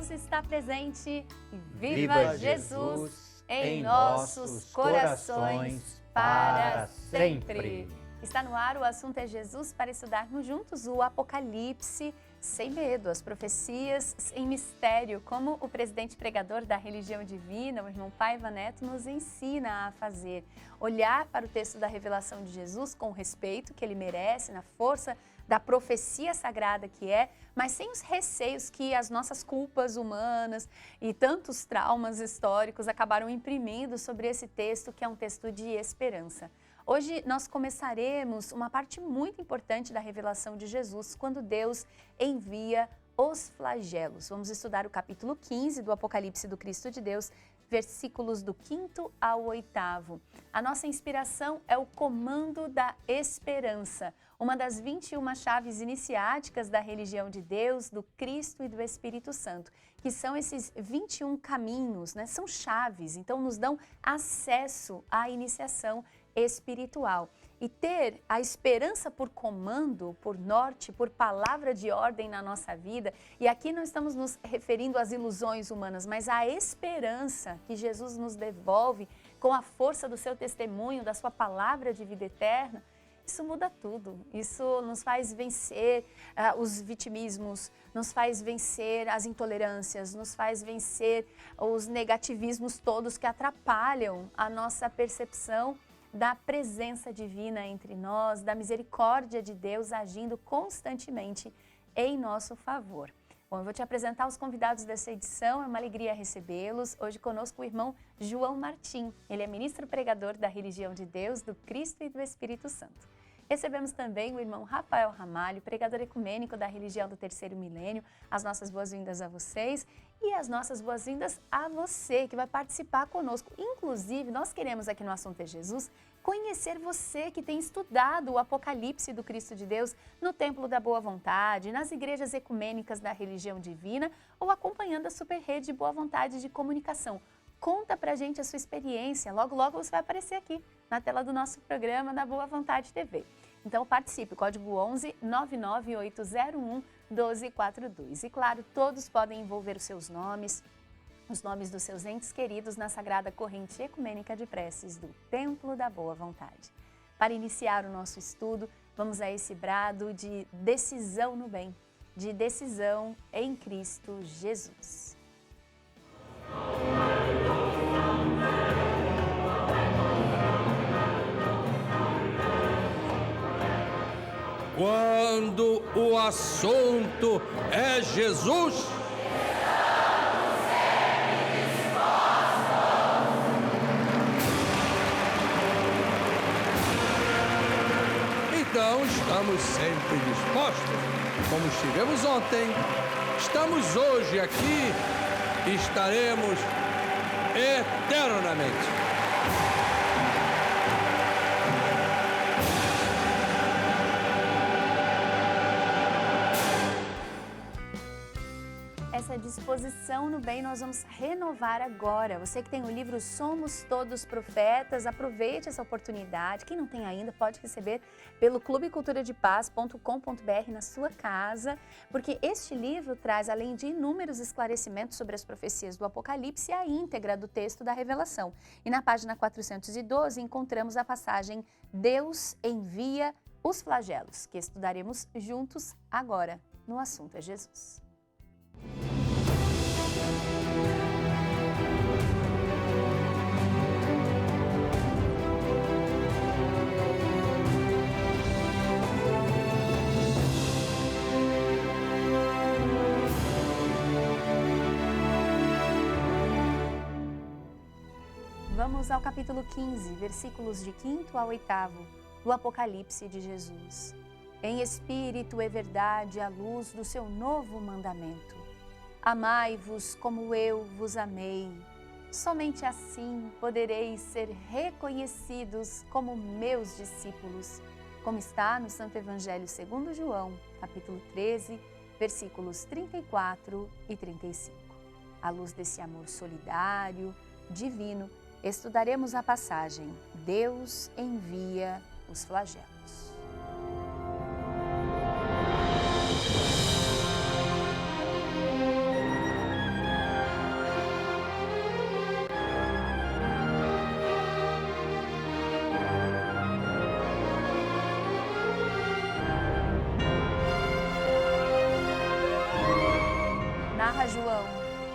Deus está presente. Viva Jesus em nossos corações para sempre. Está no ar o assunto é Jesus para estudarmos juntos o Apocalipse sem medo, as profecias em mistério, como o presidente pregador da religião divina, o irmão Paiva Neto, nos ensina a fazer. Olhar para o texto da revelação de Jesus com o respeito que ele merece, na força da profecia sagrada que é, mas sem os receios que as nossas culpas humanas e tantos traumas históricos acabaram imprimindo sobre esse texto, que é um texto de esperança. Hoje nós começaremos uma parte muito importante da revelação de Jesus, quando Deus envia os flagelos. Vamos estudar o capítulo 15 do Apocalipse do Cristo de Deus, versículos do 5º ao 8º. A nossa inspiração é o comando da esperança, uma das 21 chaves iniciáticas da religião de Deus, do Cristo e do Espírito Santo, que são esses 21 caminhos, né? São chaves, então nos dão acesso à iniciação espiritual. E ter a esperança por comando, por norte, por palavra de ordem na nossa vida, e aqui não estamos nos referindo às ilusões humanas, mas à esperança que Jesus nos devolve com a força do seu testemunho, da sua palavra de vida eterna, isso muda tudo. Isso nos faz vencer os vitimismos, nos faz vencer as intolerâncias, nos faz vencer os negativismos todos que atrapalham a nossa percepção da presença divina entre nós, da misericórdia de Deus agindo constantemente em nosso favor. Bom, eu vou te apresentar os convidados dessa edição, é uma alegria recebê-los. Hoje conosco o irmão João Martim, ele é ministro pregador da religião de Deus, do Cristo e do Espírito Santo. Recebemos também o irmão Rafael Ramalho, pregador ecumênico da religião do Terceiro Milênio. As nossas boas-vindas a vocês e as nossas boas-vindas a você que vai participar conosco. Inclusive, nós queremos aqui no Assunto é Jesus conhecer você que tem estudado o Apocalipse do Cristo de Deus no Templo da Boa Vontade, nas igrejas ecumênicas da religião divina ou acompanhando a Super Rede Boa Vontade de Comunicação. Conta pra gente a sua experiência, logo você vai aparecer aqui na tela do nosso programa da Boa Vontade TV. Então participe, código 11 99801 1242. E claro, todos podem envolver os seus nomes, os nomes dos seus entes queridos na Sagrada Corrente Ecumênica de Preces do Templo da Boa Vontade. Para iniciar o nosso estudo, vamos a esse brado de decisão no bem, de decisão em Cristo Jesus. Quando o assunto é Jesus, então estamos sempre dispostos, como estivemos ontem, estamos hoje aqui e estaremos eternamente. Essa disposição no bem nós vamos renovar agora. Você que tem o livro Somos Todos Profetas, aproveite essa oportunidade. Quem não tem ainda pode receber pelo clubeculturadepaz.com.br na sua casa, porque este livro traz, além de inúmeros esclarecimentos sobre as profecias do Apocalipse, a íntegra do texto da Revelação. E na página 412 encontramos a passagem Deus envia os flagelos, que estudaremos juntos agora no Assunto é Jesus. Vamos ao capítulo 15, versículos de 5º ao 8º, do Apocalipse de Jesus. Em espírito e verdade, à luz do seu novo mandamento. Amai-vos como eu vos amei. Somente assim podereis ser reconhecidos como meus discípulos, como está no Santo Evangelho segundo João, capítulo 13, versículos 34 e 35. À luz desse amor solidário, divino, estudaremos a passagem Deus envia os flagelos. João,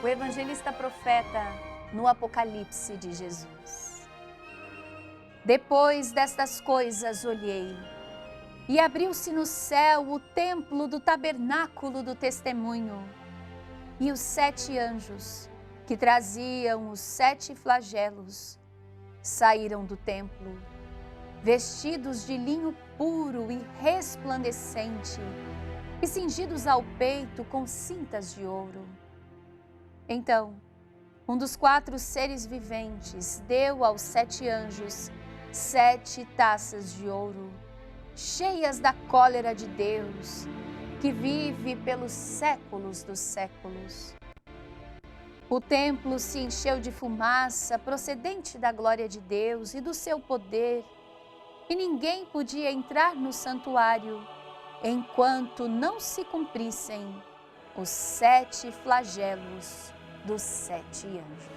o evangelista profeta, no Apocalipse de Jesus. Depois destas coisas olhei, e abriu-se no céu o templo do tabernáculo do testemunho, e os 7 anjos, que traziam os 7 flagelos, saíram do templo, vestidos de linho puro e resplandecente, e cingidos ao peito com cintas de ouro. Então, um dos 4 seres viventes deu aos 7 anjos 7 taças de ouro, cheias da cólera de Deus, que vive pelos séculos dos séculos. O templo se encheu de fumaça procedente da glória de Deus e do seu poder, e ninguém podia entrar no santuário enquanto não se cumprissem os 7 flagelos dos 7 anjos.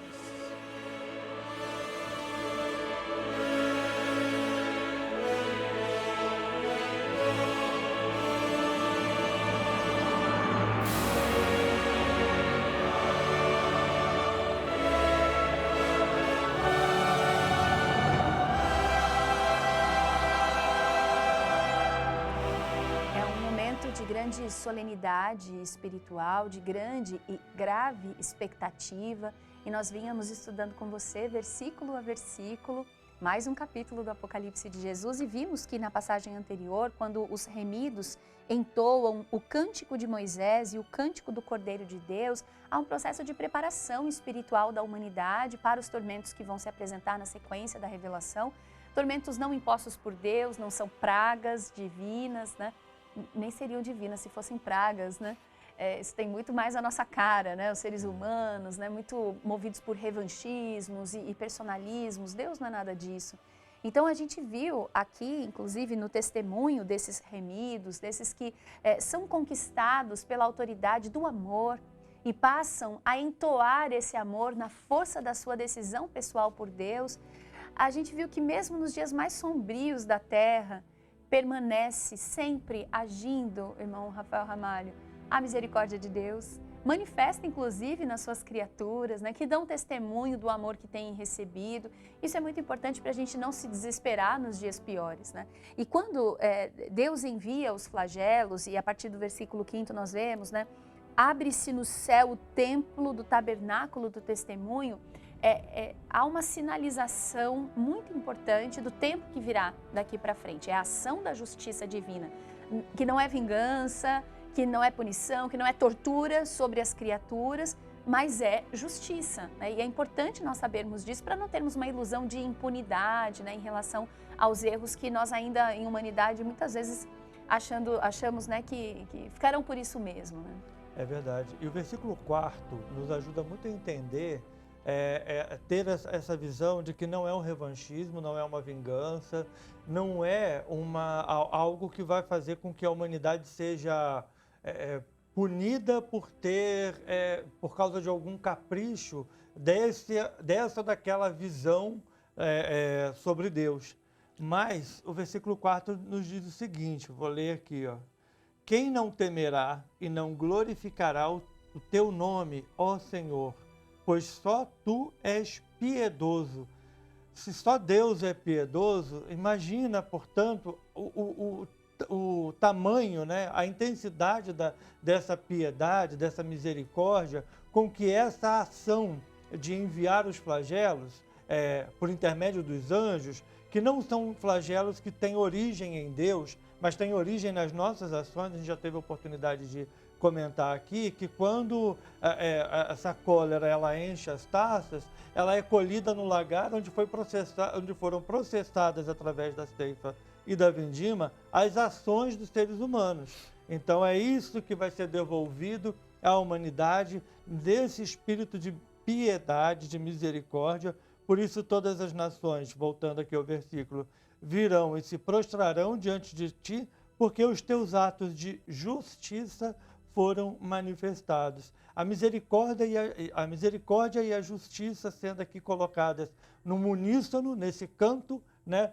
De grande solenidade espiritual, de grande e grave expectativa, e nós vínhamos estudando com você, versículo a versículo, mais um capítulo do Apocalipse de Jesus, e vimos que na passagem anterior, quando os remidos entoam o cântico de Moisés e o cântico do Cordeiro de Deus, há um processo de preparação espiritual da humanidade para os tormentos que vão se apresentar na sequência da revelação. Tormentos não impostos por Deus, não são pragas divinas, né? Nem seriam divinas se fossem pragas, né? Isso tem muito mais a nossa cara, né? Os seres humanos, né? Muito movidos por revanchismos e personalismos. Deus não é nada disso. Então a gente viu aqui, inclusive no testemunho desses remidos, desses que são conquistados pela autoridade do amor e passam a entoar esse amor na força da sua decisão pessoal por Deus, a gente viu que mesmo nos dias mais sombrios da terra, permanece sempre agindo, irmão Rafael Ramalho, a misericórdia de Deus, manifesta inclusive nas suas criaturas, né, que dão testemunho do amor que têm recebido. Isso é muito importante para a gente não se desesperar nos dias piores, né? E quando Deus envia os flagelos, e a partir do versículo 5º nós vemos, né, abre-se no céu o templo do tabernáculo do testemunho, há uma sinalização muito importante do tempo que virá daqui para frente. É a ação da justiça divina, que não é vingança, que não é punição, que não é tortura sobre as criaturas, mas é justiça, né? E é importante nós sabermos disso para não termos uma ilusão de impunidade, né, em relação aos erros que nós ainda, em humanidade, muitas vezes achamos, né, que ficarão por isso mesmo, né? É verdade. E o versículo 4º nos ajuda muito a entender ter essa visão de que não é um revanchismo, não é uma vingança, não é algo que vai fazer com que a humanidade seja punida por causa de algum capricho dessa ou daquela visão sobre Deus. Mas o versículo 4 nos diz o seguinte, vou ler aqui, ó. Quem não temerá e não glorificará o teu nome, ó Senhor, pois só tu és piedoso. Se só Deus é piedoso, imagina, portanto, o tamanho, né, a intensidade dessa piedade, dessa misericórdia, com que essa ação de enviar os flagelos, por intermédio dos anjos, que não são flagelos que têm origem em Deus, mas têm origem nas nossas ações. A gente já teve a oportunidade de comentar aqui que quando essa cólera ela enche as taças, ela é colhida no lagar onde foram processadas através da ceifa e da vindima as ações dos seres humanos. Então é isso que vai ser devolvido à humanidade, desse espírito de piedade, de misericórdia. Por isso todas as nações, voltando aqui ao versículo, virão e se prostrarão diante de ti, porque os teus atos de justiça foram manifestados. A misericórdia e a justiça sendo aqui colocadas no uníssono, nesse canto, né?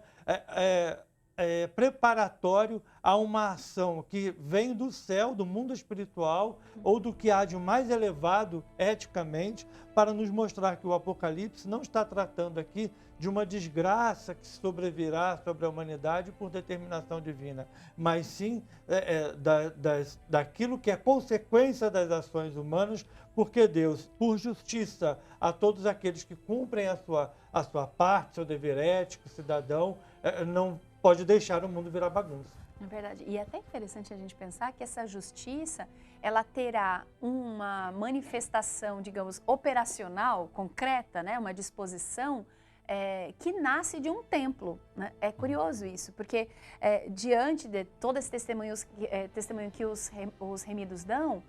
preparatório a uma ação que vem do céu, do mundo espiritual, ou do que há de mais elevado eticamente, para nos mostrar que o Apocalipse não está tratando aqui de uma desgraça que sobrevirá sobre a humanidade por determinação divina, mas sim daquilo que é consequência das ações humanas, porque Deus, por justiça a todos aqueles que cumprem a sua parte, seu dever ético, cidadão, não pode deixar o mundo virar bagunça. É verdade. E é até interessante a gente pensar que essa justiça, ela terá uma manifestação, digamos, operacional, concreta, né? Uma disposição que nasce de um templo, né? É curioso isso, porque diante de todo esse testemunho que os remidos dão,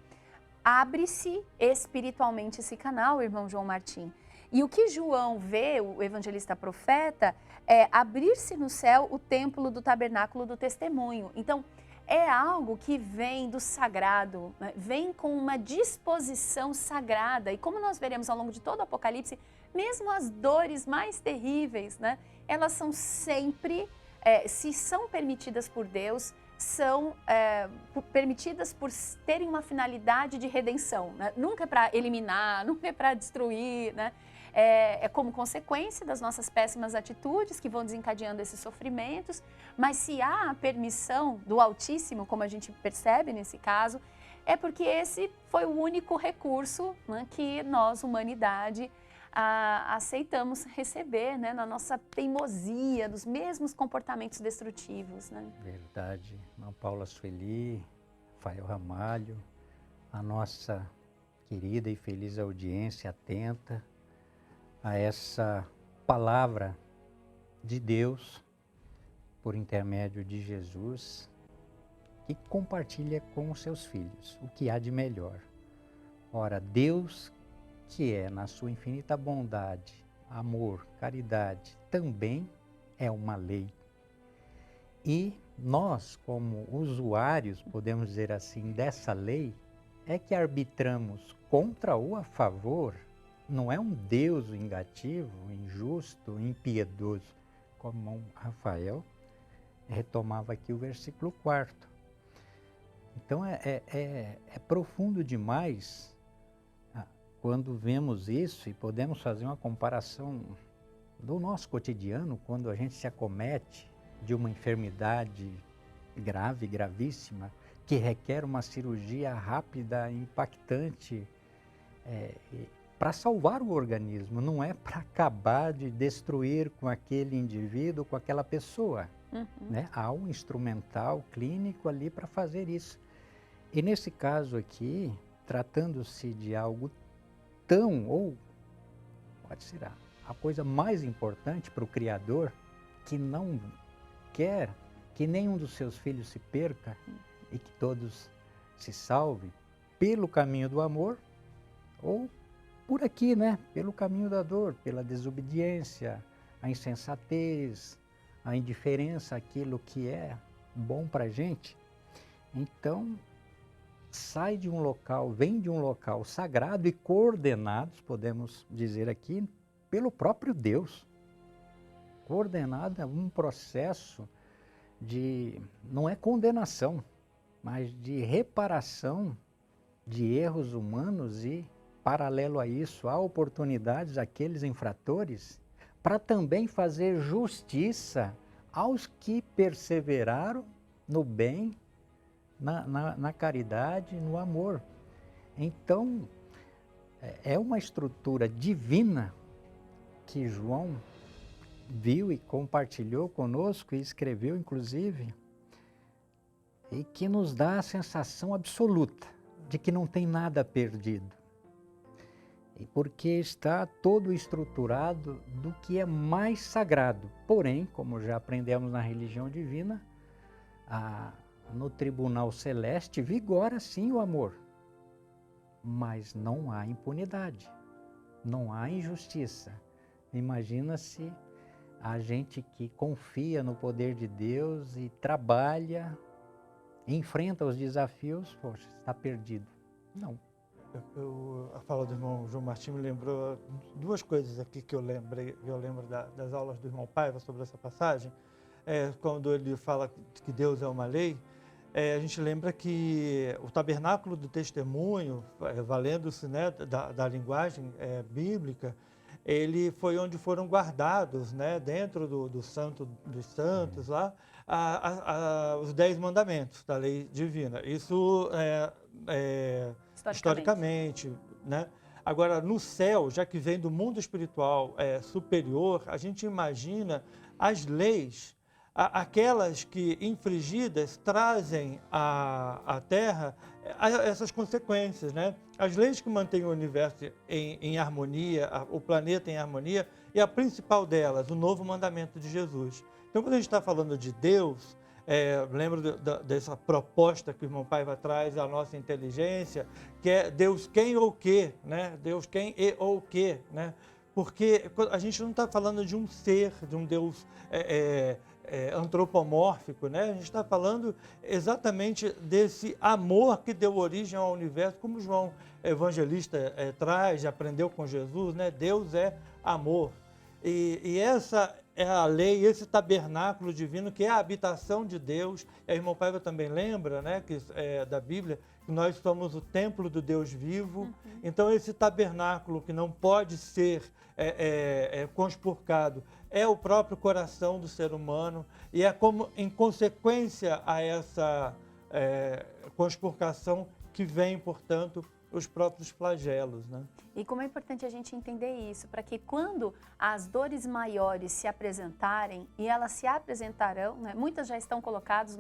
abre-se espiritualmente esse canal, irmão João Martim. E o que João vê, o evangelista profeta, é abrir-se no céu o templo do tabernáculo do testemunho. Então, é algo que vem do sagrado, né? Vem com uma disposição sagrada. E como nós veremos ao longo de todo o Apocalipse, mesmo as dores mais terríveis, né? Elas são sempre, se são permitidas por Deus, são permitidas por terem uma finalidade de redenção, né? Nunca é para eliminar, nunca é para destruir, né? É como consequência das nossas péssimas atitudes que vão desencadeando esses sofrimentos, mas se há a permissão do Altíssimo, como a gente percebe nesse caso, é porque esse foi o único recurso, né, que nós, humanidade, aceitamos receber, né, na nossa teimosia, dos mesmos comportamentos destrutivos, né? Verdade. Irmã Paula Sueli, Rafael Ramalho, a nossa querida e feliz audiência atenta a essa palavra de Deus por intermédio de Jesus, que compartilha com os seus filhos o que há de melhor. Ora, Deus, que é na sua infinita bondade, amor, caridade, também é uma lei. E nós, como usuários, podemos dizer assim, dessa lei, é que arbitramos contra ou a favor. Não é um Deus vingativo, injusto, impiedoso, como Rafael retomava aqui o versículo 4. Então é profundo demais quando vemos isso e podemos fazer uma comparação do nosso cotidiano, quando a gente se acomete de uma enfermidade grave, gravíssima, que requer uma cirurgia rápida, impactante, para salvar o organismo, não é para acabar de destruir com aquele indivíduo, com aquela pessoa. Né? Há um instrumental clínico ali para fazer isso. E nesse caso aqui, tratando-se de algo tão, ou pode ser a coisa mais importante para o Criador, que não quer que nenhum dos seus filhos se perca e que todos se salvem pelo caminho do amor, ou por aqui, né? Pelo caminho da dor, pela desobediência, a insensatez, a indiferença àquilo que é bom para a gente. Então, sai de um local, vem de um local sagrado e coordenados, podemos dizer aqui, pelo próprio Deus. Coordenado é um processo de, não é condenação, mas de reparação de erros humanos e, paralelo a isso, há oportunidades àqueles infratores para também fazer justiça aos que perseveraram no bem, na caridade, no amor. Então, é uma estrutura divina que João viu e compartilhou conosco e escreveu, inclusive, e que nos dá a sensação absoluta de que não tem nada perdido. E porque está todo estruturado do que é mais sagrado. Porém, como já aprendemos na religião divina, no tribunal celeste vigora sim o amor, mas não há impunidade, não há injustiça. Imagina-se a gente que confia no poder de Deus e trabalha, enfrenta os desafios, poxa, está perdido. Não. A fala do irmão João Martim me lembrou duas coisas aqui que eu lembro das aulas do irmão Paiva sobre essa passagem. quando ele fala que Deus é uma lei, a gente lembra que o tabernáculo do testemunho, valendo-se, né, da linguagem bíblica, ele foi onde foram guardados, né, dentro do Santo dos Santos, lá, os 10 mandamentos da lei divina. Isso historicamente, né? Agora, no céu, já que vem do mundo espiritual superior, a gente imagina as leis, aquelas que, infringidas, trazem à Terra essas consequências, né? As leis que mantêm o universo em harmonia, o planeta em harmonia, e a principal delas, o novo mandamento de Jesus. Então, quando a gente está falando de Deus, lembro dessa proposta que o irmão Paiva traz à nossa inteligência, que é Deus quem ou que, né? Deus quem e ou que, né? Porque a gente não está falando de um ser, de um Deus antropomórfico, né? A gente está falando exatamente desse amor que deu origem ao universo, como João Evangelista traz, aprendeu com Jesus, né? Deus é amor. E essa é a lei, esse tabernáculo divino, que é a habitação de Deus. E a irmã Paiva também lembra, né, que, da Bíblia, que nós somos o templo do Deus vivo. Uhum. Então, esse tabernáculo que não pode ser conspurcado é o próprio coração do ser humano. E é como, em consequência a essa conspurcação, que vem, portanto, os próprios flagelos, né? E como é importante a gente entender isso, para que quando as dores maiores se apresentarem, e elas se apresentarão, né? Muitas já estão colocadas,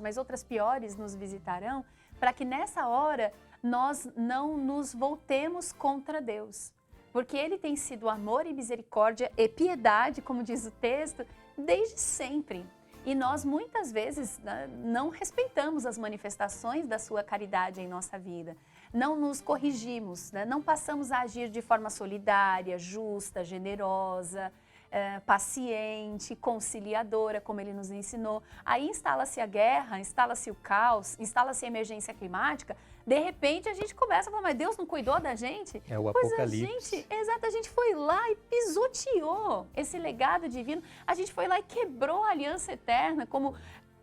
mas outras piores nos visitarão, para que nessa hora nós não nos voltemos contra Deus. Porque Ele tem sido amor e misericórdia e piedade, como diz o texto, desde sempre. E nós, muitas vezes, não respeitamos as manifestações da sua caridade em nossa vida. Não nos corrigimos, né? Não passamos a agir de forma solidária, justa, generosa, paciente, conciliadora, como Ele nos ensinou. Aí instala-se a guerra, instala-se o caos, instala-se a emergência climática. De repente a gente começa a falar, mas Deus não cuidou da gente? É o Apocalipse. A gente foi lá e pisoteou esse legado divino. A gente foi lá e quebrou a aliança eterna, como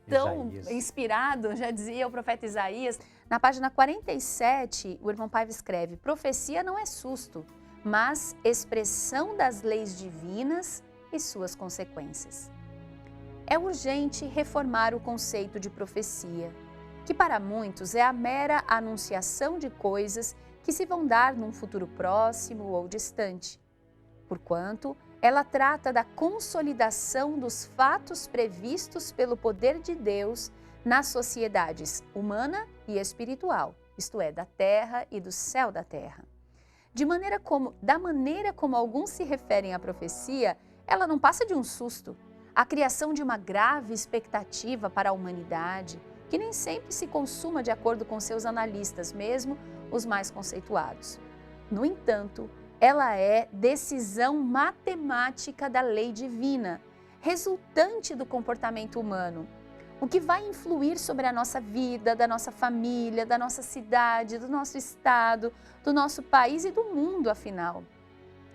tão inspirado, já dizia o profeta Isaías. Na página 47, o irmão Paiva escreve: profecia não é susto, mas expressão das leis divinas e suas consequências. É urgente reformar o conceito de profecia, que para muitos é a mera anunciação de coisas que se vão dar num futuro próximo ou distante, porquanto ela trata da consolidação dos fatos previstos pelo poder de Deus nas sociedades humana e espiritual, isto é, da terra e do céu da terra. Da maneira como alguns se referem à profecia, ela não passa de um susto, a criação de uma grave expectativa para a humanidade, que nem sempre se consuma de acordo com seus analistas, mesmo os mais conceituados. No entanto, ela é decisão matemática da lei divina, resultante do comportamento humano, o que vai influir sobre a nossa vida, da nossa família, da nossa cidade, do nosso estado, do nosso país e do mundo, afinal.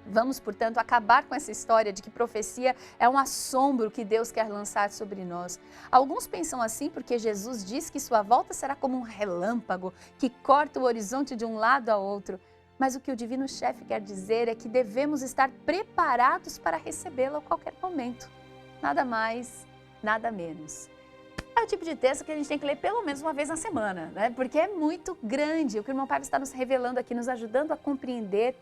Vamos, portanto, acabar com essa história de que profecia é um assombro que Deus quer lançar sobre nós. Alguns pensam assim porque Jesus diz que sua volta será como um relâmpago que corta o horizonte de um lado a outro. Mas o que o Divino Chefe quer dizer é que devemos estar preparados para recebê-lo a qualquer momento. Nada mais, nada menos. É o tipo de texto que a gente tem que ler pelo menos uma vez na semana, né? Porque é muito grande. O que o irmão Paiva está nos revelando aqui, nos ajudando a compreender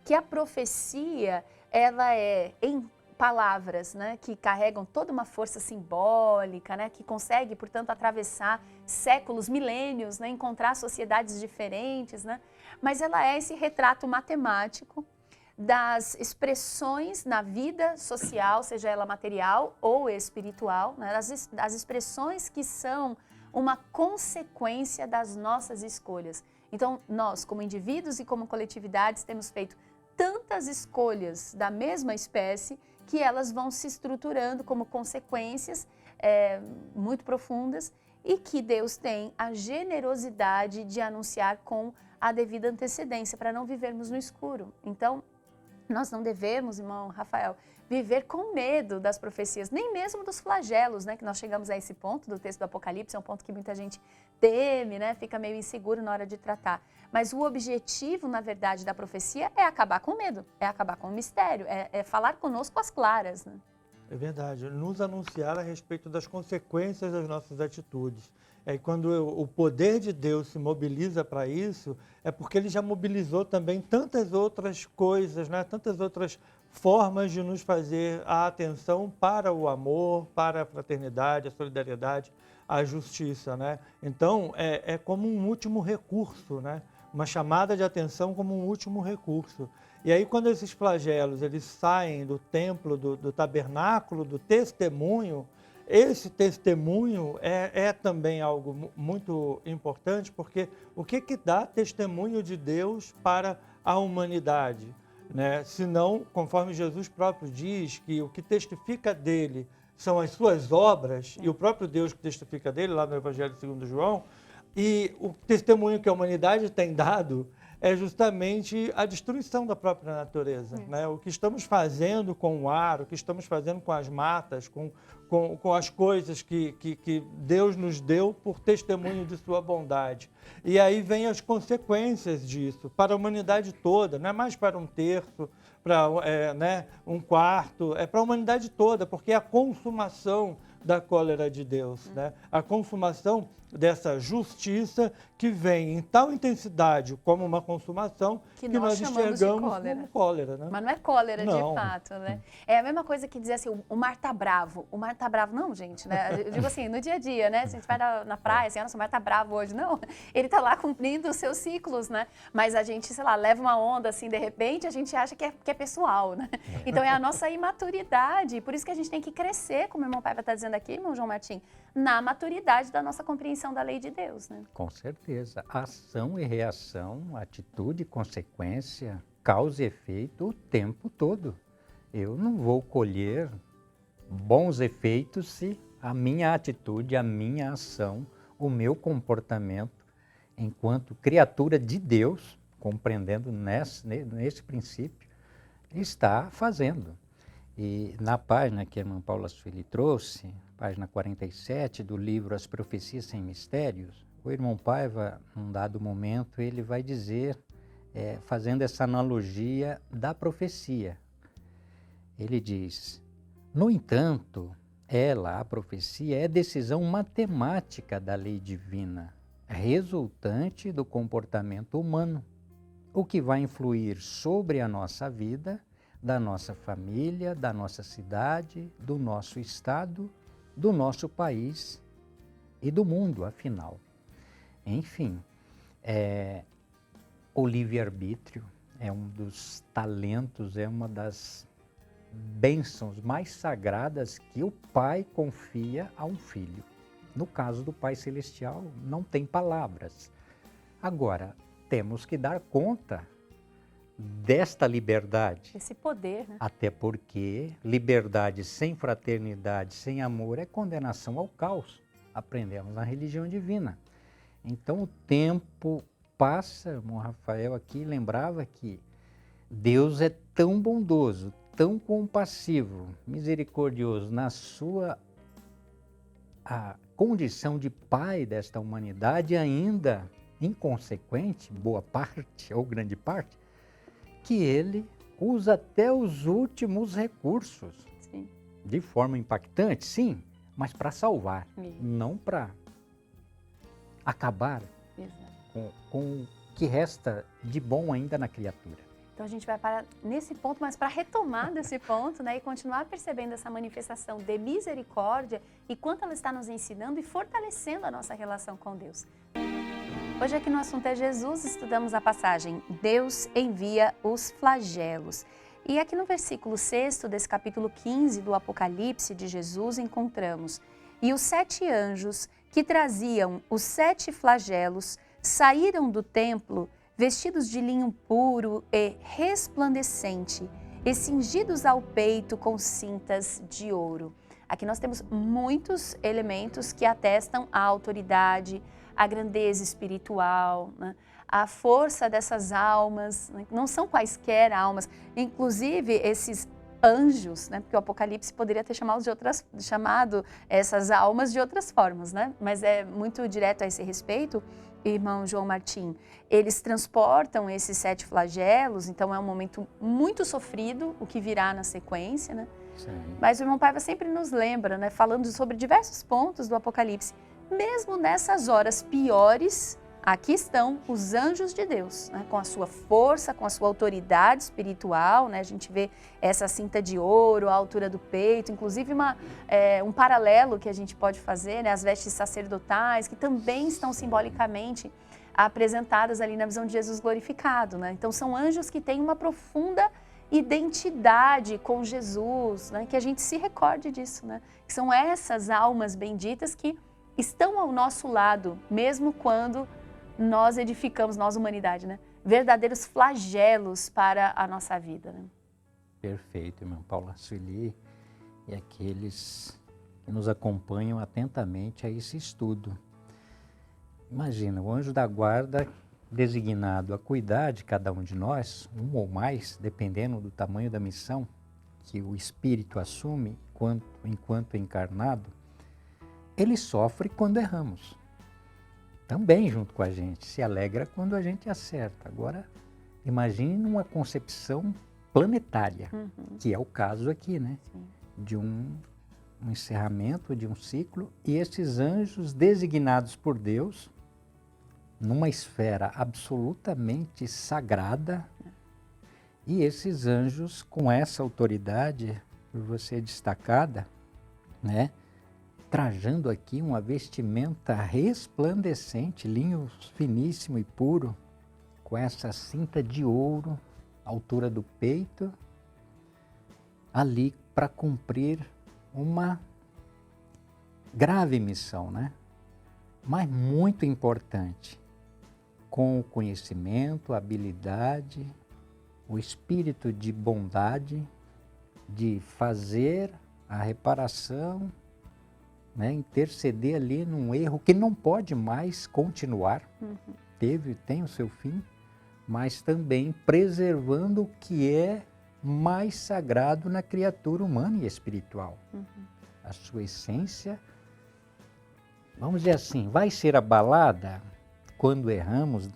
que a profecia, ela é em palavras, né, que carregam toda uma força simbólica, né, que consegue, portanto, atravessar séculos, milênios, né, encontrar sociedades diferentes, né? Mas ela é esse retrato matemático das expressões na vida social, seja ela material ou espiritual, né, das expressões que são uma consequência das nossas escolhas. Então, nós, como indivíduos e como coletividades, temos feito tantas escolhas da mesma espécie que elas vão se estruturando como consequências muito profundas e que Deus tem a generosidade de anunciar com a devida antecedência para não vivermos no escuro. Então, Nós não devemos, irmão Rafael, viver com medo das profecias, nem mesmo dos flagelos, né? Que nós chegamos a esse ponto do texto do Apocalipse, é um ponto que muita gente teme, né? Fica meio inseguro na hora de tratar. Mas o objetivo, na verdade, da profecia é acabar com o medo, é acabar com o mistério, é falar conosco às claras, né? É verdade, nos anunciar a respeito das consequências das nossas atitudes. É quando o poder de Deus se mobiliza para isso, é porque ele já mobilizou também tantas outras coisas, né? Tantas outras formas de nos fazer a atenção para o amor, para a fraternidade, a solidariedade, a justiça, né? Então, é como um último recurso, né? Uma chamada de atenção como um último recurso. E aí, quando esses flagelos eles saem do templo, do tabernáculo, do testemunho, esse testemunho é também algo muito importante, porque o que dá testemunho de Deus para a humanidade? Né? Senão, conforme Jesus próprio diz, que o que testifica dele são as suas obras, e o próprio Deus que testifica dele, lá no Evangelho segundo João, e o testemunho que a humanidade tem dado é justamente a destruição da própria natureza. Né? O que estamos fazendo com o ar, o que estamos fazendo com as matas, com as coisas que Deus nos deu por testemunho de sua bondade. E aí vem as consequências disso para a humanidade toda, não é mais para um terço, para um quarto, é para a humanidade toda, porque é a consumação da cólera de Deus, né? A consumação dessa justiça que vem em tal intensidade como uma consumação que nós enxergamos como cólera, né? Mas não é cólera de fato, né? É a mesma coisa que dizer assim, o mar tá bravo. O mar tá bravo. Não, gente, né? Eu digo assim, no dia a dia, né? Se a gente vai na praia, assim, nossa, o mar tá bravo hoje. Não, ele tá lá cumprindo os seus ciclos, né? Mas a gente, sei lá, leva uma onda assim, de repente, a gente acha que é pessoal, né? Então é a nossa imaturidade. Por isso que a gente tem que crescer, como o irmão Paiva está dizendo aqui, irmão João Martim, na maturidade da nossa compreensão da lei de Deus, né? Com certeza. Ação e reação, atitude e consequência, causa e efeito o tempo todo. Eu não vou colher bons efeitos se a minha atitude, a minha ação, o meu comportamento, enquanto criatura de Deus, compreendendo nesse princípio, está fazendo. E na página que a irmã Paula Sueli trouxe, página 47 do livro As Profecias Sem Mistérios, o irmão Paiva, num dado momento, ele vai dizer, fazendo essa analogia da profecia. Ele diz, no entanto, a profecia, é decisão matemática da lei divina, resultante do comportamento humano, o que vai influir sobre a nossa vida, da nossa família, da nossa cidade, do nosso estado, do nosso país e do mundo, afinal. Enfim, o livre-arbítrio é um dos talentos, é uma das bênçãos mais sagradas que o Pai confia a um filho. No caso do Pai Celestial, não tem palavras. Agora, temos que dar conta desta liberdade. Esse poder, né? Até porque liberdade sem fraternidade, sem amor, é condenação ao caos. Aprendemos na religião divina. Então o tempo passa, o irmão Rafael aqui lembrava que Deus é tão bondoso, tão compassivo, misericordioso na sua condição de pai desta humanidade, ainda inconsequente, boa parte ou grande parte, que ele usa até os últimos recursos. Sim. De forma impactante, sim, mas para salvar, não para acabar com o que resta de bom ainda na criatura. Então a gente vai parar nesse ponto, mas para retomar desse ponto, né, e continuar percebendo essa manifestação de misericórdia e quanto ela está nos ensinando e fortalecendo a nossa relação com Deus. Hoje aqui no Assunto é Jesus, estudamos a passagem Deus envia os flagelos. E aqui no versículo 6 desse capítulo 15 do Apocalipse de Jesus encontramos: e os 7 anjos que traziam os 7 flagelos saíram do templo vestidos de linho puro e resplandecente e cingidos ao peito com cintas de ouro. Aqui nós temos muitos elementos que atestam a autoridade, a grandeza espiritual, né? A força dessas almas, né? Não são quaisquer almas, inclusive esses anjos, né? Porque o Apocalipse poderia ter chamado essas almas de outras formas, né? Mas é muito direto a esse respeito, irmão João Martim. Eles transportam esses 7 flagelos, então é um momento muito sofrido, o que virá na sequência, né? Sim. Mas o irmão Paiva sempre nos lembra, né? Falando sobre diversos pontos do Apocalipse, mesmo nessas horas piores, aqui estão os anjos de Deus, né? Com a sua força, com a sua autoridade espiritual, né? A gente vê essa cinta de ouro, a altura do peito, inclusive um paralelo que a gente pode fazer, né? As vestes sacerdotais, que também estão simbolicamente apresentadas ali na visão de Jesus glorificado, né? Então são anjos que têm uma profunda identidade com Jesus, né? Que a gente se recorde disso, né? Que são essas almas benditas que estão ao nosso lado, mesmo quando nós edificamos, nós humanidade, né? Verdadeiros flagelos para a nossa vida, né? Perfeito, irmão Paula Sueli e aqueles que nos acompanham atentamente a esse estudo. Imagina, o anjo da guarda designado a cuidar de cada um de nós, um ou mais, dependendo do tamanho da missão que o espírito assume enquanto encarnado, ele sofre quando erramos. Também junto com a gente, se alegra quando a gente acerta. Agora, imagine numa concepção planetária, que é o caso aqui, né? Sim. De um encerramento de um ciclo, e esses anjos designados por Deus, numa esfera absolutamente sagrada, e esses anjos com essa autoridade, por você destacada, né? Trajando aqui uma vestimenta resplandecente, linho finíssimo e puro, com essa cinta de ouro, altura do peito, ali para cumprir uma grave missão, né? Mas muito importante, com o conhecimento, a habilidade, o espírito de bondade, de fazer a reparação, né, interceder ali num erro que não pode mais continuar, tem o seu fim, mas também preservando o que é mais sagrado na criatura humana e espiritual. A sua essência, vamos dizer assim, vai ser abalada quando erramos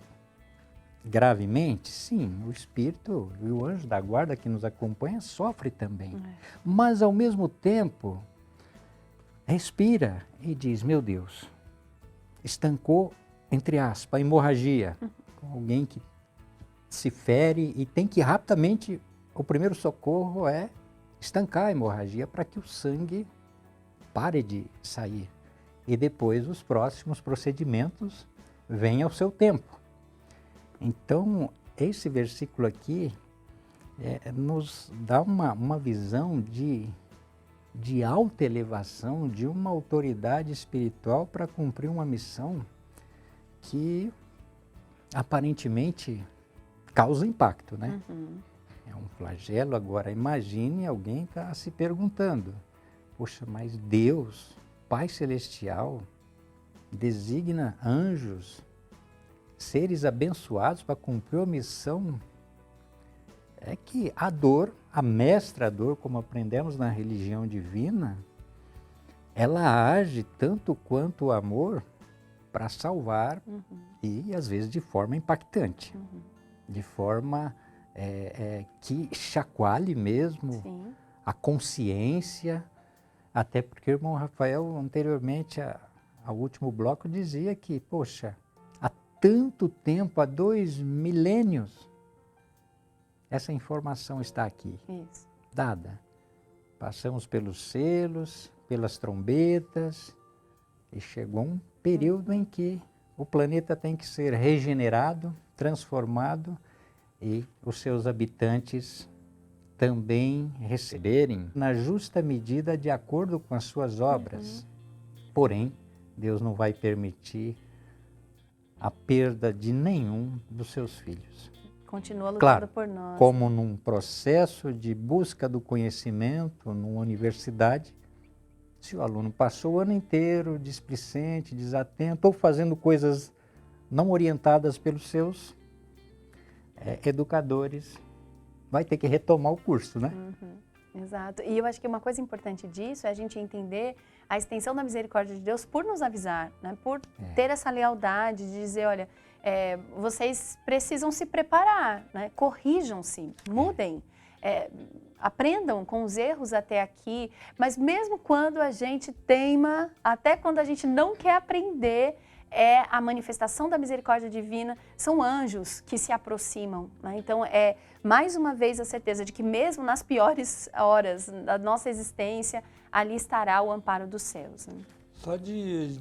gravemente? Sim, o espírito e o anjo da guarda que nos acompanha sofre também, mas ao mesmo tempo respira e diz, meu Deus, estancou, entre aspas, a hemorragia. Alguém que se fere e tem que rapidamente, o primeiro socorro é estancar a hemorragia para que o sangue pare de sair. E depois os próximos procedimentos vêm ao seu tempo. Então, esse versículo aqui nos dá uma visão de alta elevação, de uma autoridade espiritual para cumprir uma missão que aparentemente causa impacto, né? É um flagelo. Agora, imagine alguém está se perguntando, poxa, mas Deus, Pai Celestial, designa anjos, seres abençoados para cumprir a missão. É que a dor, a mestra dor, como aprendemos na religião divina, ela age tanto quanto o amor para salvar e às vezes de forma impactante, de forma que chacoalhe mesmo a consciência, até porque o irmão Rafael anteriormente ao último bloco dizia que, poxa, há tanto tempo, há 2 milênios, essa informação está aqui, dada. Passamos pelos selos, pelas trombetas, e chegou um período em que o planeta tem que ser regenerado, transformado, e os seus habitantes também receberem na justa medida de acordo com as suas obras. Porém, Deus não vai permitir a perda de nenhum dos seus filhos. Continua lutando claro, por nós. Como num processo de busca do conhecimento, numa universidade, Se o aluno passou o ano inteiro displicente, desatento, ou fazendo coisas não orientadas pelos seus educadores, vai ter que retomar o curso, né? Exato. E eu acho que uma coisa importante disso é a gente entender a extensão da misericórdia de Deus por nos avisar, né? Por ter essa lealdade de dizer, olha, vocês precisam se preparar, né? Corrijam-se, mudem, aprendam com os erros até aqui, mas mesmo quando a gente teima, até quando a gente não quer aprender, a manifestação da misericórdia divina, são anjos que se aproximam, né? Então, mais uma vez a certeza de que mesmo nas piores horas da nossa existência, ali estará o amparo dos céus, né? Só de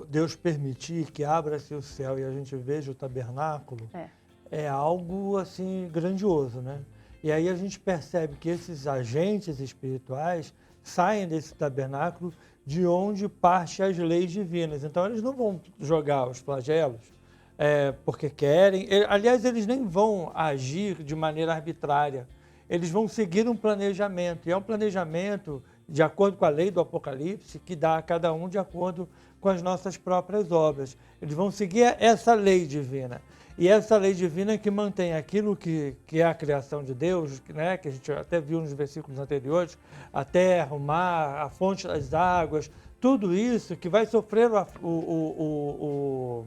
Deus permitir que abra-se o céu e a gente veja o tabernáculo, é algo assim grandioso, né? E aí a gente percebe que esses agentes espirituais saem desse tabernáculo de onde partem as leis divinas. Então eles não vão jogar os flagelos porque querem. Aliás, eles nem vão agir de maneira arbitrária. Eles vão seguir um planejamento. E é um planejamento de acordo com a lei do Apocalipse, que dá a cada um de acordo com as nossas próprias obras. Eles vão seguir essa lei divina. E essa lei divina que mantém aquilo que é a criação de Deus, né, que a gente até viu nos versículos anteriores, a terra, o mar, a fonte das águas, tudo isso que vai sofrer o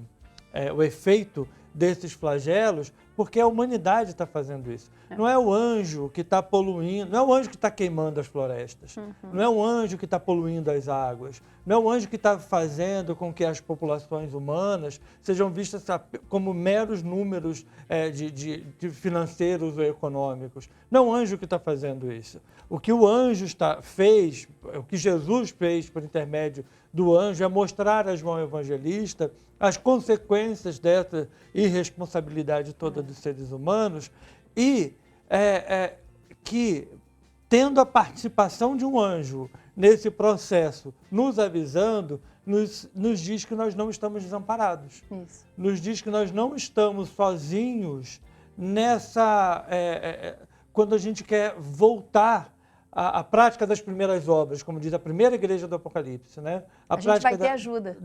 efeito desses flagelos, porque a humanidade está fazendo isso. Não é o anjo que está poluindo, não é o anjo que está queimando as florestas, não é o anjo que está poluindo as águas, não é o anjo que está fazendo com que as populações humanas sejam vistas como meros números de financeiros ou econômicos. Não é o anjo que está fazendo isso. O que o anjo fez, o que Jesus fez por intermédio do anjo é mostrar a João Evangelista as consequências dessa irresponsabilidade toda dos seres humanos e que, tendo a participação de um anjo nesse processo, nos avisando, nos diz que nós não estamos desamparados. Isso. Nos diz que nós não estamos sozinhos nessa... quando a gente quer voltar à prática das primeiras obras, como diz a primeira igreja do Apocalipse, né? A gente vai ter ajuda.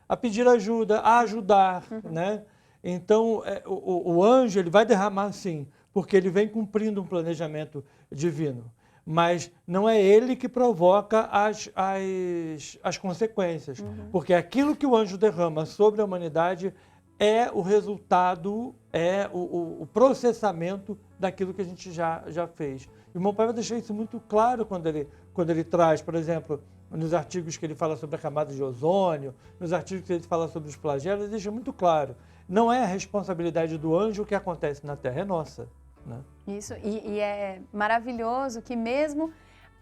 A pedir ajuda, a ajudar, né? Então, o anjo ele vai derramar sim, porque ele vem cumprindo um planejamento divino. Mas não é ele que provoca as consequências. Porque aquilo que o anjo derrama sobre a humanidade é o resultado, o processamento daquilo que a gente já fez. E o irmão Paiva deixa isso muito claro quando ele traz, por exemplo, nos artigos que ele fala sobre a camada de ozônio, nos artigos que ele fala sobre os flagelos, ele deixa muito claro. Não é a responsabilidade do anjo o que acontece na Terra, é nossa. Né? Isso, e é maravilhoso que mesmo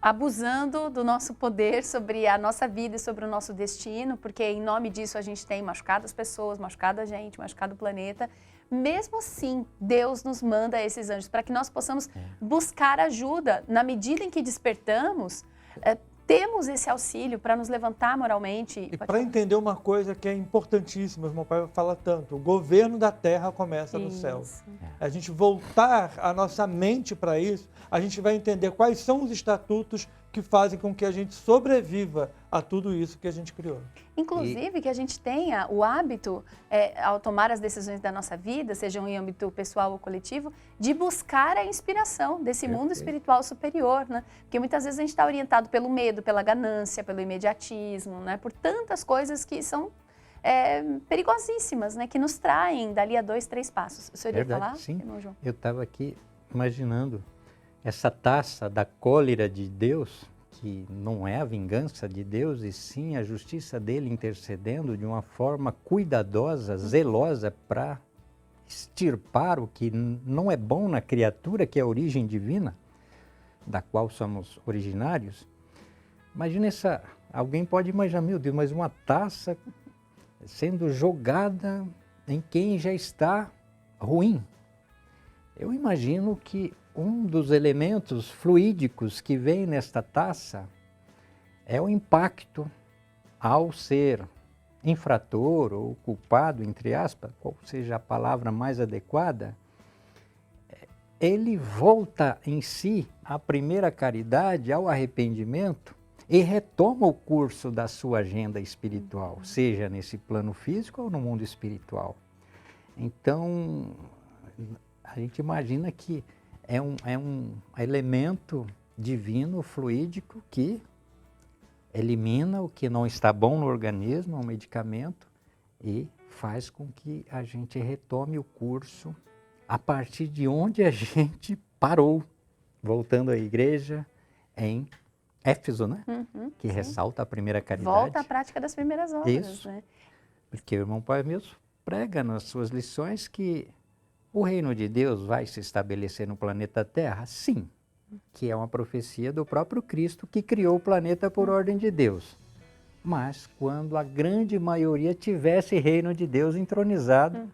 abusando do nosso poder sobre a nossa vida e sobre o nosso destino, porque em nome disso a gente tem machucado as pessoas, machucado a gente, machucado o planeta, mesmo assim Deus nos manda esses anjos para que nós possamos buscar ajuda na medida em que despertamos, temos esse auxílio para nos levantar moralmente. E para entender uma coisa que é importantíssima, o irmão Paiva fala tanto, o governo da terra começa no céu. A gente voltar a nossa mente para isso, a gente vai entender quais são os estatutos que fazem com que a gente sobreviva a tudo isso que a gente criou. Inclusive que a gente tenha o hábito, ao tomar as decisões da nossa vida, sejam em âmbito pessoal ou coletivo, de buscar a inspiração desse mundo espiritual superior, né? Porque muitas vezes a gente está orientado pelo medo, pela ganância, pelo imediatismo, né? Por tantas coisas que são perigosíssimas, né? Que nos traem dali a 2, 3 passos. O senhor ia falar? Sim. Eu estava aqui imaginando essa taça da cólera de Deus, que não é a vingança de Deus, e sim a justiça dele intercedendo de uma forma cuidadosa, zelosa, para extirpar o que não é bom na criatura, que é a origem divina, da qual somos originários. Imagina alguém pode imaginar, meu Deus, mas uma taça sendo jogada em quem já está ruim. Eu imagino que um dos elementos fluídicos que vem nesta taça é o impacto ao ser infrator ou culpado, entre aspas, qual seja a palavra mais adequada, ele volta em si à primeira caridade, ao arrependimento, e retoma o curso da sua agenda espiritual, seja nesse plano físico ou no mundo espiritual. Então, a gente imagina que é um elemento divino, fluídico, que elimina o que não está bom no organismo, um medicamento, e faz com que a gente retome o curso a partir de onde a gente parou, voltando à igreja em Éfeso, né? Que ressalta a primeira caridade. Volta à prática das primeiras obras. Isso. Né? Porque o irmão Pai mesmo prega nas suas lições que o reino de Deus vai se estabelecer no planeta Terra? Sim, que é uma profecia do próprio Cristo que criou o planeta por ordem de Deus. Mas quando a grande maioria tivesse reino de Deus entronizado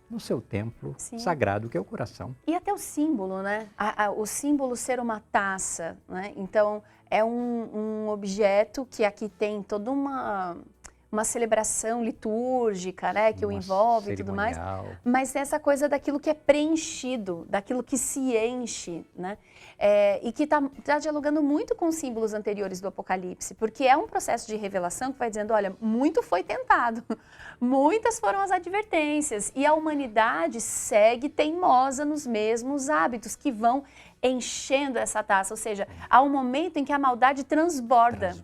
no seu templo sagrado, que é o coração. E até o símbolo, né? O símbolo ser uma taça, né? Então, é um objeto que aqui tem toda uma celebração litúrgica, né, que o envolve e tudo mais, mas essa coisa daquilo que é preenchido, daquilo que se enche, né, e que está dialogando muito com os símbolos anteriores do Apocalipse, porque é um processo de revelação que vai dizendo, olha, muito foi tentado, muitas foram as advertências, e a humanidade segue teimosa nos mesmos hábitos que vão enchendo essa taça, ou seja, há um momento em que a maldade transborda.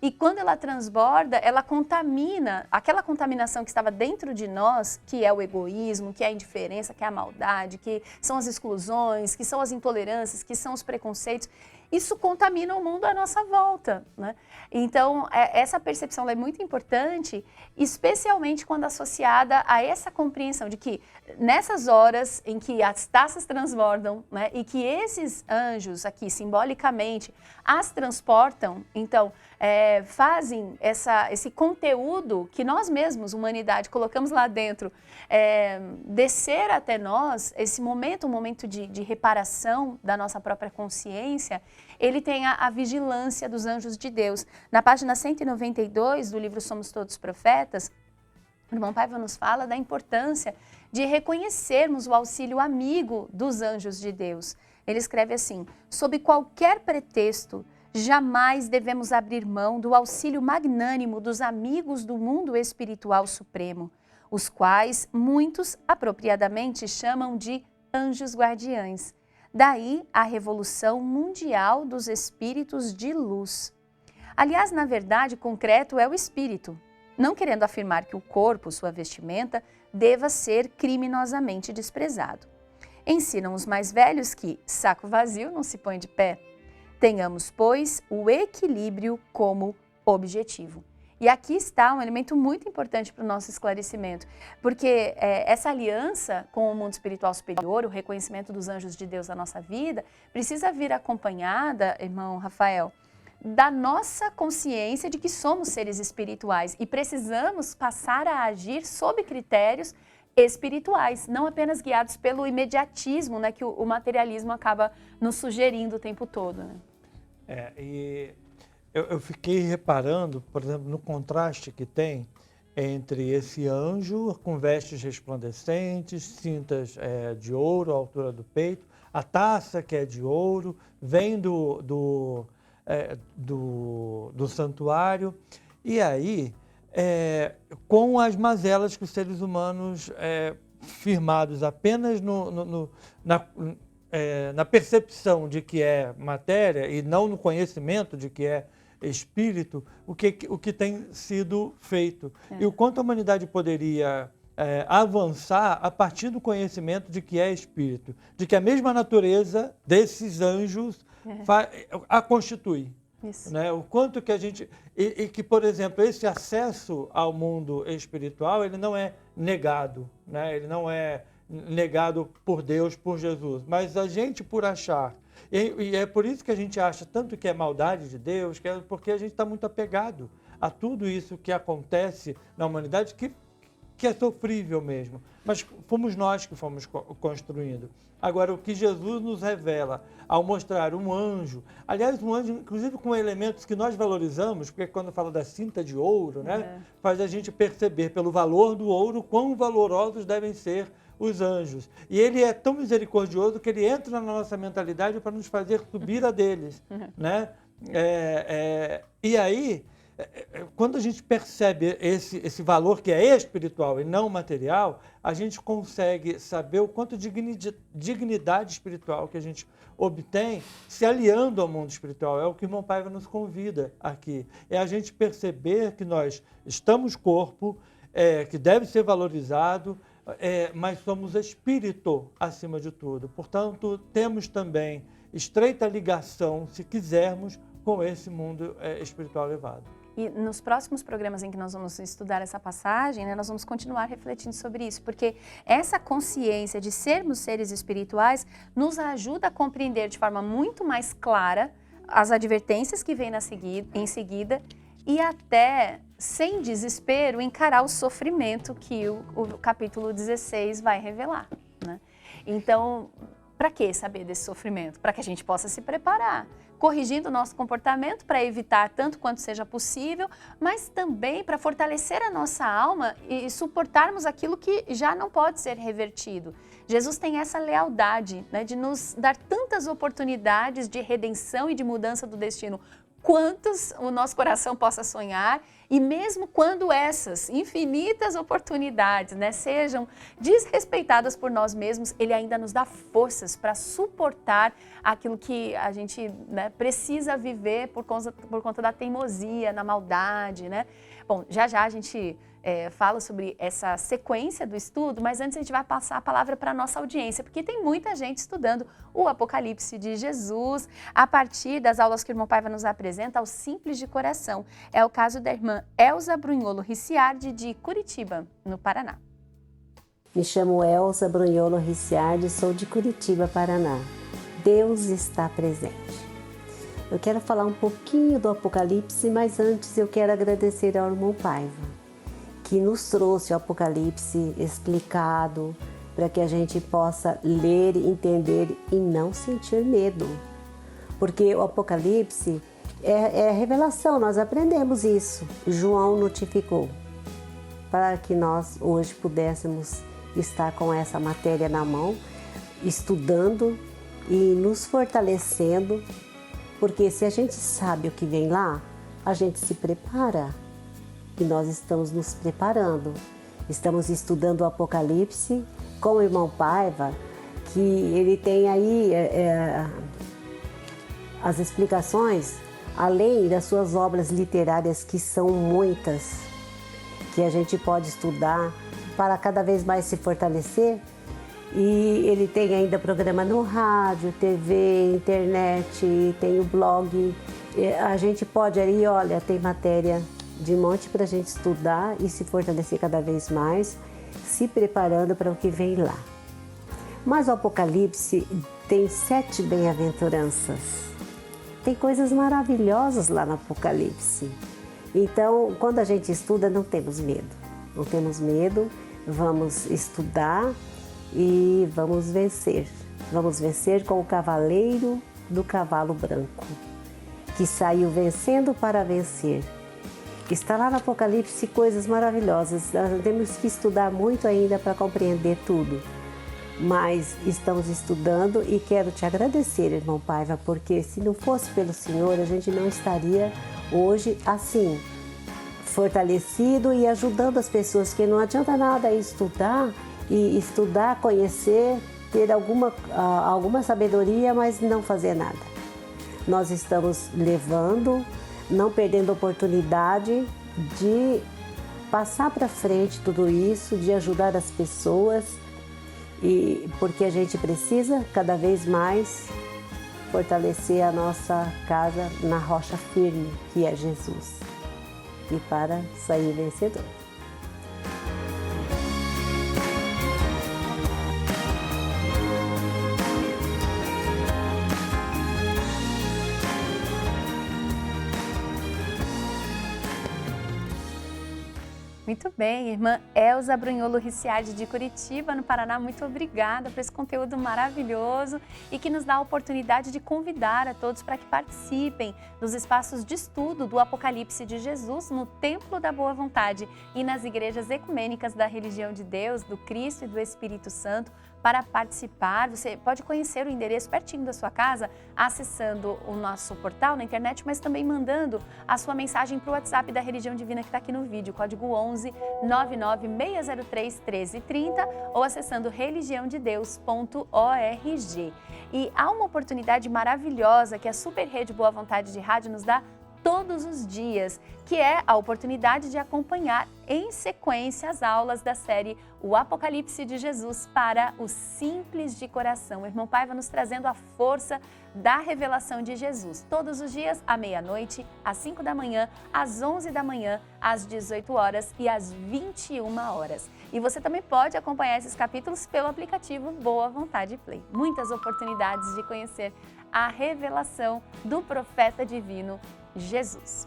E quando ela transborda, ela contamina, aquela contaminação que estava dentro de nós, que é o egoísmo, que é a indiferença, que é a maldade, que são as exclusões, que são as intolerâncias, que são os preconceitos, isso contamina o mundo à nossa volta, né? Então, essa percepção é muito importante, especialmente quando associada a essa compreensão de que nessas horas em que as taças transbordam, né, e que esses anjos aqui, simbolicamente, as transportam, então, fazem esse conteúdo que nós mesmos, humanidade, colocamos lá dentro, descer até nós, esse momento, um momento de reparação da nossa própria consciência, ele tem a vigilância dos anjos de Deus. Na página 192 do livro Somos Todos Profetas, o irmão Paiva nos fala da importância de reconhecermos o auxílio amigo dos anjos de Deus. Ele escreve assim: sob qualquer pretexto, jamais devemos abrir mão do auxílio magnânimo dos amigos do mundo espiritual supremo, os quais muitos apropriadamente chamam de anjos guardiães. Daí a revolução mundial dos espíritos de luz. Aliás, na verdade, concreto é o espírito, não querendo afirmar que o corpo, sua vestimenta, deva ser criminosamente desprezado. Ensinam os mais velhos que saco vazio não se põe de pé. Tenhamos, pois, o equilíbrio como objetivo. E aqui está um elemento muito importante para o nosso esclarecimento, porque essa aliança com o mundo espiritual superior, o reconhecimento dos anjos de Deus na nossa vida, precisa vir acompanhada, irmão Rafael, da nossa consciência de que somos seres espirituais e precisamos passar a agir sob critérios espirituais, não apenas guiados pelo imediatismo, né, que o materialismo acaba nos sugerindo o tempo todo. Né? Eu fiquei reparando, por exemplo, no contraste que tem entre esse anjo com vestes resplandecentes, cintas de ouro à altura do peito, a taça que é de ouro, vem do santuário, e aí, com as mazelas que os seres humanos, firmados apenas na percepção de que é matéria e não no conhecimento de que é espírito, o que tem sido feito. E o quanto a humanidade poderia avançar a partir do conhecimento de que é espírito, de que a mesma natureza desses anjos a constitui. Isso. Né? O quanto que a gente... E que, por exemplo, esse acesso ao mundo espiritual, ele não é negado, né? Ele não é negado por Deus, por Jesus, mas a gente por achar. E é por isso que a gente acha tanto que é maldade de Deus, porque a gente está muito apegado a tudo isso que acontece na humanidade, que é sofrível mesmo. Mas fomos nós que fomos construindo. Agora, o que Jesus nos revela ao mostrar um anjo, aliás, um anjo, inclusive com elementos que nós valorizamos, porque quando fala da cinta de ouro, né, faz a gente perceber pelo valor do ouro quão valorosos devem ser os anjos. E ele é tão misericordioso que ele entra na nossa mentalidade para nos fazer subir a deles, né? E aí, quando a gente percebe esse valor que é espiritual e não material, a gente consegue saber o quanto de dignidade espiritual que a gente obtém se aliando ao mundo espiritual. É o que o irmão Paiva nos convida aqui. É a gente perceber que nós estamos corpo, que deve ser valorizado, mas somos espírito acima de tudo. Portanto, temos também estreita ligação, se quisermos, com esse mundo espiritual elevado. E nos próximos programas em que nós vamos estudar essa passagem, né, nós vamos continuar refletindo sobre isso, porque essa consciência de sermos seres espirituais nos ajuda a compreender de forma muito mais clara as advertências que vêm em seguida e até, sem desespero, encarar o sofrimento que o capítulo 16 vai revelar, né? Então, para que saber desse sofrimento? Para que a gente possa se preparar, corrigindo o nosso comportamento para evitar tanto quanto seja possível, mas também para fortalecer a nossa alma e suportarmos aquilo que já não pode ser revertido. Jesus tem essa lealdade, né, de nos dar tantas oportunidades de redenção e de mudança do destino, quantos o nosso coração possa sonhar, e mesmo quando essas infinitas oportunidades, né, sejam desrespeitadas por nós mesmos, Ele ainda nos dá forças para suportar aquilo que a gente, né, precisa viver por conta da teimosia, na maldade, né? Bom, já a gente fala sobre essa sequência do estudo, mas antes a gente vai passar a palavra para a nossa audiência, porque tem muita gente estudando o Apocalipse de Jesus a partir das aulas que o irmão Paiva nos apresenta ao Simples de Coração. É o caso da irmã Elza Brunholo Ricciardi, de Curitiba, no Paraná. Me chamo Elza Brunholo Ricciardi, sou de Curitiba, Paraná. Deus está presente. Eu quero falar um pouquinho do Apocalipse, mas antes eu quero agradecer ao irmão Paiva, que nos trouxe o Apocalipse explicado para que a gente possa ler, entender e não sentir medo. Porque o Apocalipse é revelação, nós aprendemos isso. João notificou para que nós hoje pudéssemos estar com essa matéria na mão, estudando e nos fortalecendo, porque se a gente sabe o que vem lá, a gente se prepara. E nós estamos nos preparando. Estamos estudando o Apocalipse com o irmão Paiva, que ele tem aí as explicações, além das suas obras literárias, que são muitas, que a gente pode estudar para cada vez mais se fortalecer. E ele tem ainda programa no rádio, TV, internet, tem o blog. A gente pode aí, olha, tem matéria de monte para a gente estudar e se fortalecer cada vez mais, se preparando para o que vem lá. Mas o Apocalipse tem 7 bem-aventuranças. Tem coisas maravilhosas lá no Apocalipse. Então, quando a gente estuda, não temos medo. Não temos medo, vamos estudar e vamos vencer. Vamos vencer com o cavaleiro do cavalo branco, que saiu vencendo para vencer. Está lá no Apocalipse coisas maravilhosas. Nós temos que estudar muito ainda para compreender tudo. Mas estamos estudando e quero te agradecer, irmão Paiva, porque se não fosse pelo Senhor, a gente não estaria hoje assim, fortalecido e ajudando as pessoas, porque não adianta nada estudar, conhecer, ter alguma sabedoria, mas não fazer nada. Nós estamos levando, não perdendo a oportunidade de passar para frente tudo isso, de ajudar as pessoas, e porque a gente precisa cada vez mais fortalecer a nossa casa na rocha firme, que é Jesus, e para sair vencedor. O Muito bem, irmã Elza Brunholo Ricciardi de Curitiba, no Paraná, muito obrigada por esse conteúdo maravilhoso e que nos dá a oportunidade de convidar a todos para que participem dos espaços de estudo do Apocalipse de Jesus no Templo da Boa Vontade e nas igrejas ecumênicas da Religião de Deus, do Cristo e do Espírito Santo. Para participar, você pode conhecer o endereço pertinho da sua casa, acessando o nosso portal na internet, mas também mandando a sua mensagem para o WhatsApp da Religião Divina que está aqui no vídeo, código 11 99603 1330 ou acessando religiãodedeus.org. E há uma oportunidade maravilhosa que a Super Rede Boa Vontade de Rádio nos dá todos os dias, que é a oportunidade de acompanhar em sequência as aulas da série O Apocalipse de Jesus para os simples de coração. O irmão Paiva nos trazendo a força da revelação de Jesus, todos os dias à meia-noite, às 5 da manhã, às 11 da manhã, às 18 horas e às 21 horas. E você também pode acompanhar esses capítulos pelo aplicativo Boa Vontade Play. Muitas oportunidades de conhecer a revelação do profeta divino Jesus.